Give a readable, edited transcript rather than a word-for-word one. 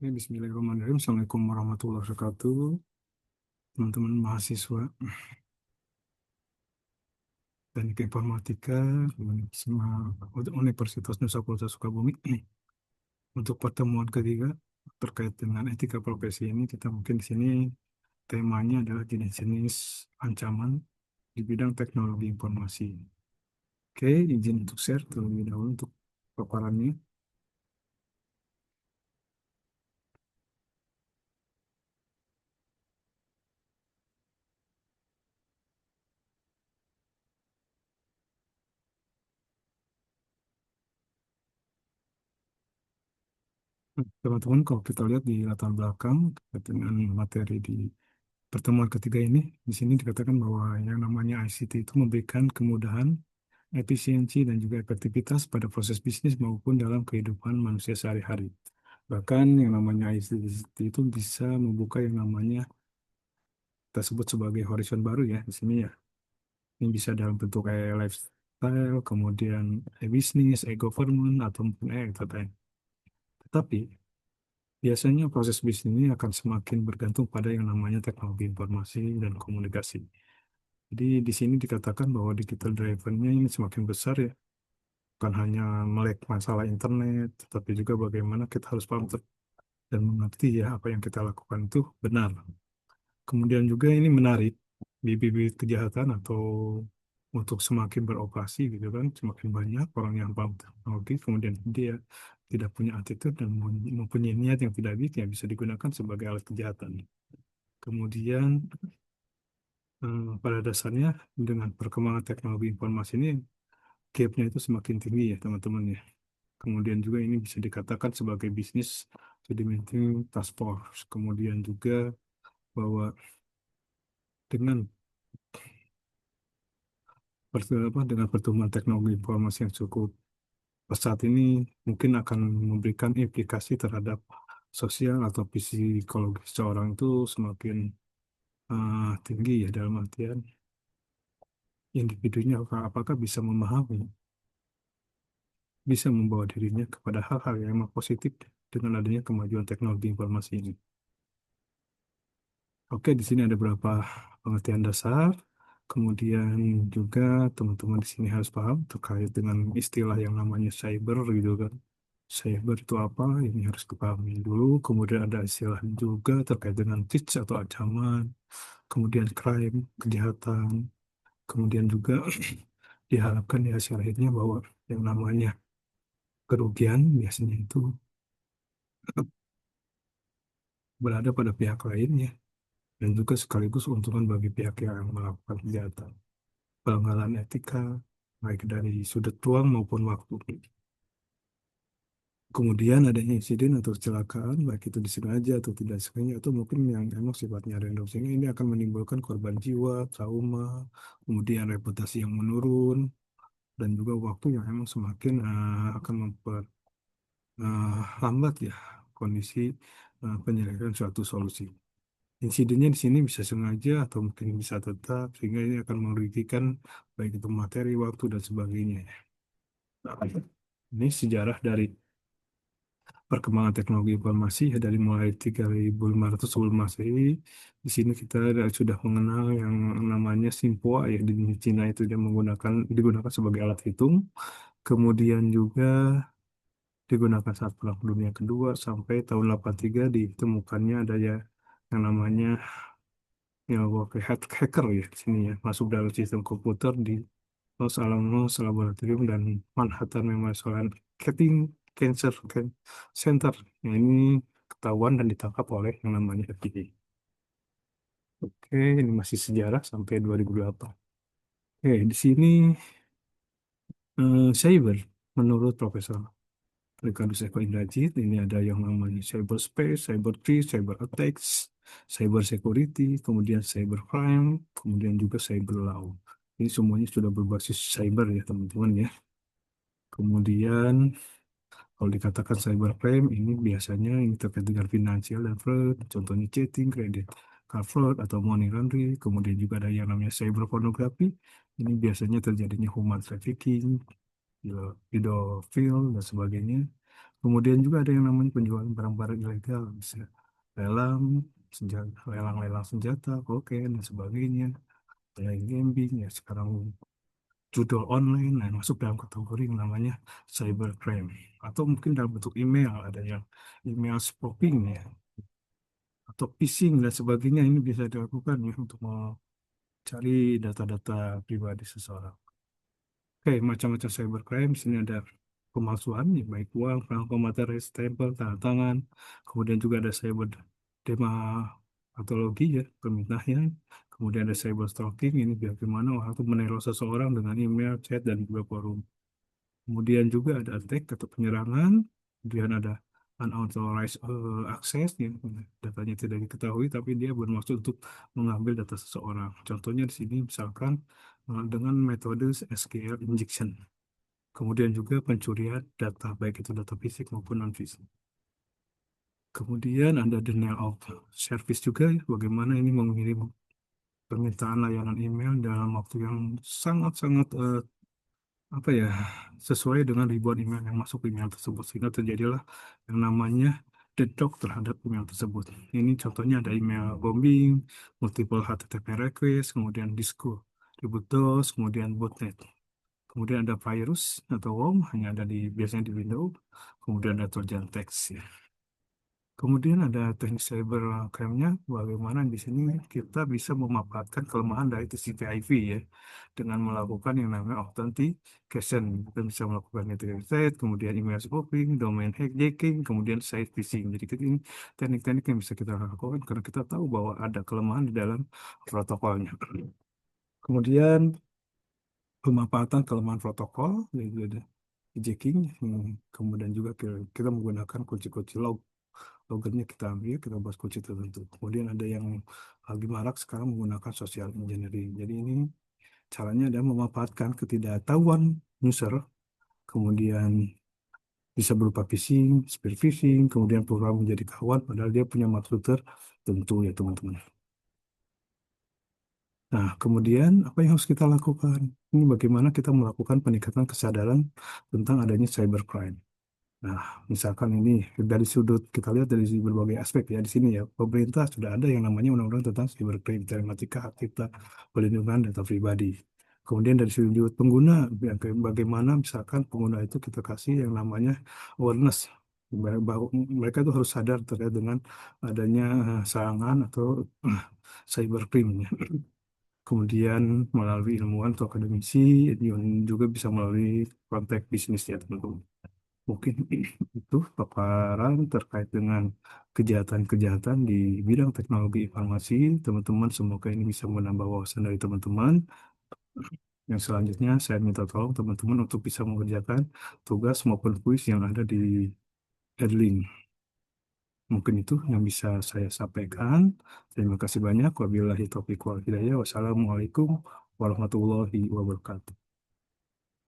Bismillahirrahmanirrahim. Assalamualaikum warahmatullahi wabarakatuh. Teman-teman mahasiswa Teknik Informatika Universitas Nusa Kultura Sukabumi. Untuk pertemuan ketiga terkait dengan etika profesi ini, kita mungkin di sini temanya adalah jenis-jenis ancaman di bidang teknologi informasi. Oke, izin untuk share terlebih dahulu untuk paparannya. Teman-teman, kalau kita lihat di latar belakang dengan materi di pertemuan ketiga ini, di sini dikatakan bahwa yang namanya ICT itu memberikan kemudahan, efisiensi, dan juga efektivitas pada proses bisnis maupun dalam kehidupan manusia sehari-hari. Bahkan yang namanya ICT itu bisa membuka yang namanya kita sebut sebagai horizon baru ya di sini ya. Ini bisa dalam bentuk kayak lifestyle, kemudian e-business, e-government, ataupun e-entertainment. Tetapi biasanya proses bisnis ini akan semakin bergantung pada yang namanya teknologi informasi dan komunikasi. Jadi di sini dikatakan bahwa digital driven-nya ini semakin besar ya. Bukan hanya melek masalah internet, tetapi juga bagaimana kita harus paham dan mengerti ya apa yang kita lakukan itu benar. Kemudian juga ini menarik bibit-bibit kejahatan atau untuk semakin beroperasi gitu kan, semakin banyak orang yang paham teknologi, kemudian dia tidak punya attitude dan mempunyai niat yang tidak baik ya bisa digunakan sebagai alat kejahatan. Kemudian pada dasarnya dengan perkembangan teknologi informasi ini gap-nya itu semakin tinggi ya teman-teman ya. Kemudian juga ini bisa dikatakan sebagai bisnis sedimenting task force. Kemudian juga bahwa dengan dengan pertumbuhan teknologi informasi yang cukup pesat ini mungkin akan memberikan implikasi terhadap sosial atau psikologi seseorang itu semakin tinggi ya dalam artian individunya apakah bisa memahami, bisa membawa dirinya kepada hal-hal yang memang positif dengan adanya kemajuan teknologi informasi ini. Oke, di sini ada beberapa pengertian dasar. Kemudian juga teman-teman di sini harus paham terkait dengan istilah yang namanya cyber gitu kan. Cyber itu apa? Ini harus dipahami dulu. Kemudian ada istilah juga terkait dengan threats atau ancaman. Kemudian crime, kejahatan. Kemudian juga diharapkan di hasil akhirnya bahwa yang namanya kerugian biasanya itu berada pada pihak lainnya dan juga sekaligus untungan bagi pihak yang melakukan kejahatan. Pelanggaran etika, baik dari sudut ruang maupun waktu. Kemudian adanya insiden atau kecelakaan, baik itu disengaja atau tidak disengaja, atau mungkin yang emang sifatnya random, sehingga ini akan menimbulkan korban jiwa, trauma, kemudian reputasi yang menurun, dan juga waktu yang emang semakin akan memperlambat ya kondisi penyelesaian suatu solusi. Insidennya di sini bisa sengaja atau mungkin bisa tetap, sehingga ini akan merugikan baik itu materi, waktu, dan sebagainya. Nah, ini sejarah dari perkembangan teknologi informasi ya dari mulai 3.500 sebelum Masehi. Di sini kita sudah mengenal yang namanya Simpoa ya di Cina itu dia digunakan sebagai alat hitung. Kemudian juga digunakan saat Perang Dunia Kedua sampai tahun 83 ditemukannya ada ya yang namanya ya hacker ya di sini ya masuk dalam sistem komputer di Los Alamos Laboratorium dan Manhattan Memorial Cancer Center. Nah, ini ketahuan dan ditangkap oleh yang namanya FBI. Oke, ini masih sejarah sampai 2008. Oke, di sini cyber menurut Profesor Ricardo Eko Indrajit, ini ada yang namanya cyberspace, cyber threat, cyber attacks, cyber security, kemudian cyber crime, kemudian juga cyber law. Ini semuanya sudah berbasis cyber ya teman-teman ya. Kemudian kalau dikatakan cybercrime ini biasanya ini terkait dengan financial dan fraud, contohnya chatting, credit card fraud atau money laundering. Kemudian juga ada yang namanya cyber pornography. Ini biasanya terjadinya human trafficking, pedofil dan sebagainya. Kemudian juga ada yang namanya penjualan barang-barang ilegal, bisa lelang senjata, lelang-lelang senjata, kokain dan sebagainya, online gambling ya sekarang judul online, nah masuk dalam kategori yang namanya cybercrime. Atau mungkin dalam bentuk email, ada yang email spoofing ya, atau phishing dan sebagainya, ini bisa dilakukan ya untuk mencari data-data pribadi seseorang. Oke, macam-macam cybercrime, sini ada pemalsuan, ya, baik uang, perangko materai, stempel, tanda tangan. Kemudian juga ada cyber patologi ya, permintaannya. Kemudian ada cyber stalking, ini bagaimana orang itu meneror seseorang dengan email, chat, dan juga forum. Kemudian juga ada attack atau penyerangan. Kemudian ada unauthorized access, ya, datanya tidak diketahui, tapi dia bermaksud untuk mengambil data seseorang. Contohnya di sini misalkan dengan metode SQL injection. Kemudian juga pencurian data, baik itu data fisik maupun non-fisik. Kemudian ada denial of service juga ya, bagaimana ini mengirim permintaan layanan email dalam waktu yang sangat-sangat apa ya, sesuai dengan ribuan email yang masuk email tersebut, sehingga terjadilah yang namanya deadlock terhadap email tersebut. Ini contohnya ada email bombing, multiple HTTP request, kemudian disco, reboot DOS, kemudian botnet. Kemudian ada virus atau worm, hanya ada biasanya di Windows. Kemudian ada Trojan Text ya. Kemudian ada teknik cyber crime-nya, bagaimana di sini kita bisa memanfaatkan kelemahan dari TCP/IP ya, dengan melakukan yang namanya authentication. Kita bisa melakukan identity, kemudian email spoofing, domain hijacking, kemudian site phishing. Jadi ini teknik-teknik yang bisa kita lakukan karena kita tahu bahwa ada kelemahan di dalam protokolnya. Kemudian pemanfaatan kelemahan protokol, yaitu ada hijacking, kemudian juga kita menggunakan kunci-kunci logatnya kita ambil, kita buat kunci tertentu. Kemudian ada yang lagi marak sekarang menggunakan social engineering. Jadi ini caranya adalah memanfaatkan ketidaktahuan user, kemudian bisa berupa phishing, spear phishing, kemudian program menjadi kawan, padahal dia punya maksud tertentu ya teman-teman. Nah, kemudian apa yang harus kita lakukan? Ini bagaimana kita melakukan peningkatan kesadaran tentang adanya cybercrime. Nah, misalkan ini dari sudut kita lihat dari berbagai aspek ya di sini ya. Pemerintah sudah ada yang namanya Undang-Undang tentang Cybercrime, Telematika, Hak Cipta, Perlindungan Data Pribadi. Kemudian dari sudut pengguna, ya, bagaimana misalkan pengguna itu kita kasih yang namanya awareness, bahwa mereka itu harus sadar terkait dengan adanya serangan atau cybercrime. Ya. Kemudian melalui ilmuwan atau akademisi, juga bisa melalui konteks bisnis ya teman-teman. Mungkin itu paparan terkait dengan kejahatan-kejahatan di bidang teknologi informasi. Teman-teman, semoga ini bisa menambah wawasan dari teman-teman. Yang selanjutnya, saya minta tolong teman-teman untuk bisa mengerjakan tugas maupun kuis yang ada di Edlink. Mungkin itu yang bisa saya sampaikan. Terima kasih banyak. Wabillahi taufiq wal hidayah. Wassalamualaikum warahmatullahi wabarakatuh.